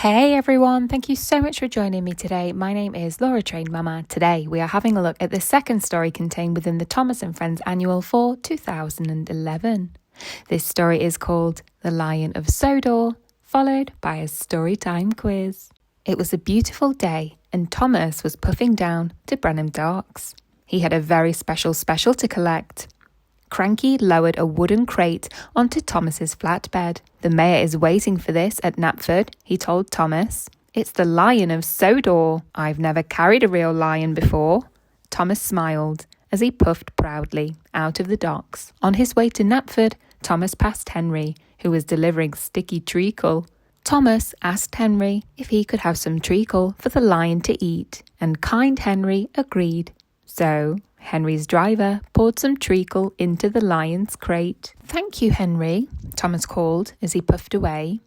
Hey everyone, thank you so much for joining me today. My name is Laura Trained Mama. Today we are having a look at the second story contained within the Thomas and Friends Annual for 2011. This story is called The Lion of Sodor, followed by a Storytime Quiz. It was a beautiful day and Thomas was puffing down to Brenham Docks. He had a very special to collect. Cranky lowered a wooden crate onto Thomas's flatbed. The mayor is waiting for this at Knapford, he told Thomas. It's the Lion of Sodor. I've never carried a real lion before. Thomas smiled as he puffed proudly out of the docks. On his way to Knapford, Thomas passed Henry, who was delivering sticky treacle. Thomas asked Henry if he could have some treacle for the lion to eat, and kind Henry agreed. So Henry's driver poured some treacle into the lion's crate. Thank you, Henry, Thomas called as he puffed away.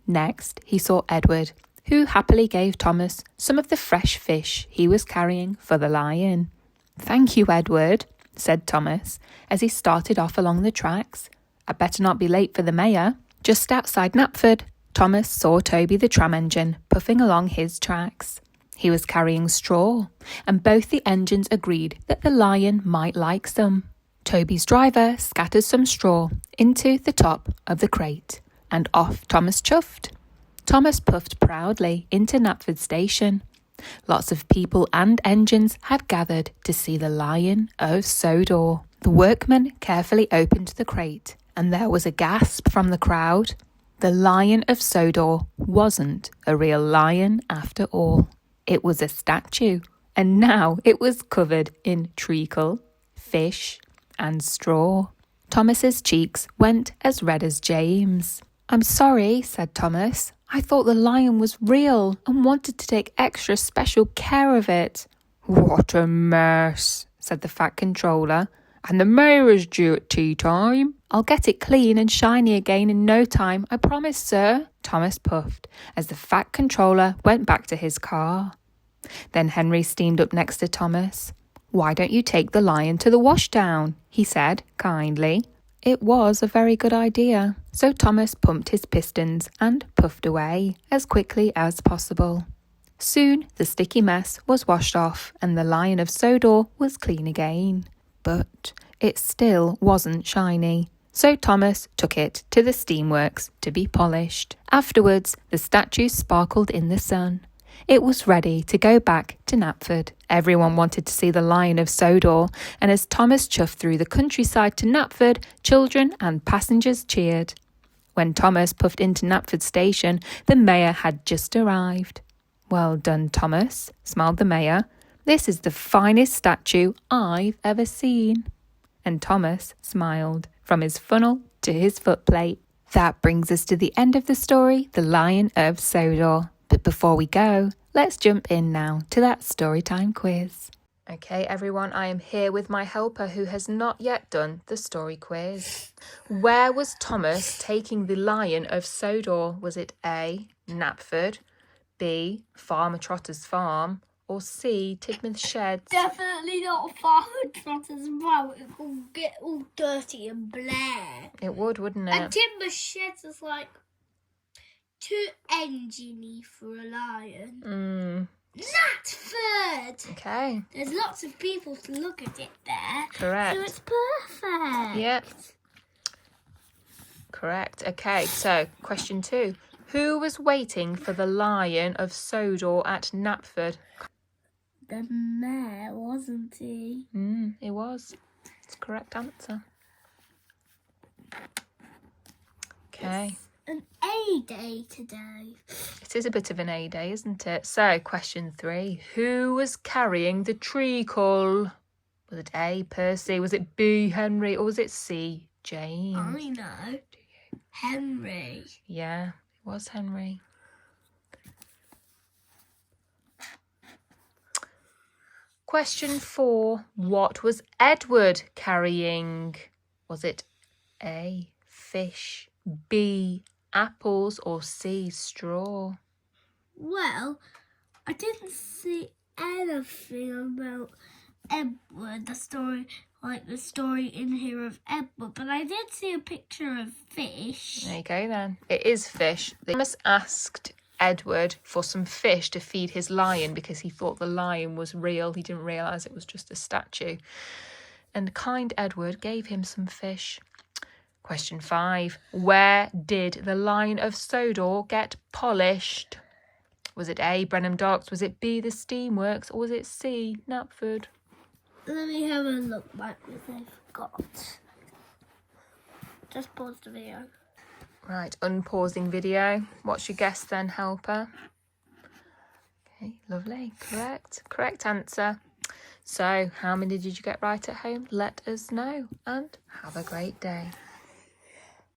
Next, he saw Edward, who happily gave Thomas some of the fresh fish he was carrying for the lion. Thank you, Edward, said Thomas as he started off along the tracks. I'd better not be late for the mayor. Just outside Knapford, Thomas saw Toby the tram engine puffing along his tracks. He was carrying straw, and both the engines agreed that the lion might like some. Toby's driver scattered some straw into the top of the crate, and off Thomas chuffed. Thomas puffed proudly into Knapford station. Lots of people and engines had gathered to see the Lion of Sodor. The workmen carefully opened the crate, and there was a gasp from the crowd. The Lion of Sodor wasn't a real lion after all. It was a statue, and now it was covered in treacle, fish, and straw. Thomas's cheeks went as red as James. I'm sorry, said Thomas. I thought the lion was real and wanted to take extra special care of it. What a mess, said the Fat Controller. And the mayor is due at tea time. I'll get it clean and shiny again in no time, I promise, sir, Thomas puffed as the Fat Controller went back to his car. Then Henry steamed up next to Thomas. Why don't you take the lion to the washdown? He said kindly. It was a very good idea, so Thomas pumped his pistons and puffed away as quickly as possible. Soon the sticky mess was washed off and the Lion of Sodor was clean again. But it still wasn't shiny, so Thomas took it to the steamworks to be polished. Afterwards, the statue sparkled in the sun. It was ready to go back to Knapford. Everyone wanted to see the Lion of Sodor, and as Thomas chuffed through the countryside to Knapford, children and passengers cheered. When Thomas puffed into Knapford station, the mayor had just arrived. Well done, Thomas, smiled the mayor. This is the finest statue I've ever seen. And Thomas smiled from his funnel to his footplate. That brings us to the end of the story, The Lion of Sodor. But before we go, let's jump in now to that Storytime Quiz. Okay, everyone, I am here with my helper who has not yet done the story quiz. Where was Thomas taking the Lion of Sodor? Was it A, Knapford, B, Farmer Trotter's farm, or C, Tidmouth Sheds? Definitely not Farmer Trotter's farm. It would get all dirty and blare. It would, wouldn't it? And Tidmouth Sheds is like too engine-y for a lion. Knapford! Okay. There's lots of people to look at it there. Correct. So it's perfect. Yep. Correct. Okay, so question 2. Who was waiting for the Lion of Sodor at Knapford? The mayor, wasn't he? It was. It's the correct answer. Okay. It's an A day today. It is a bit of an A day, isn't it? So, question 3. Who was carrying the treacle? Was it A, Percy? Was it B, Henry? Or was it C, James? I know. Henry. Yeah, it was Henry. Question 4. What was Edward carrying? Was it A, fish, B, apples, or C, straw? Well, I didn't see anything about Edward, the story in here of Edward, but I did see a picture of fish. There you go then. It is fish. Thomas asked Edward for some fish to feed his lion because he thought the lion was real. He didn't realise it was just a statue. And kind Edward gave him some fish. Question 5. Where did the Lion of Sodor get polished? Was it A, Brenham Docks? Was it B, the Steamworks? Or was it C, Knapford? Let me have a look back if I forgot. Just pause the video. Right, unpausing video. What's your guess then, Helper? Okay, lovely. Correct answer. So, how many did you get right at home? Let us know and have a great day.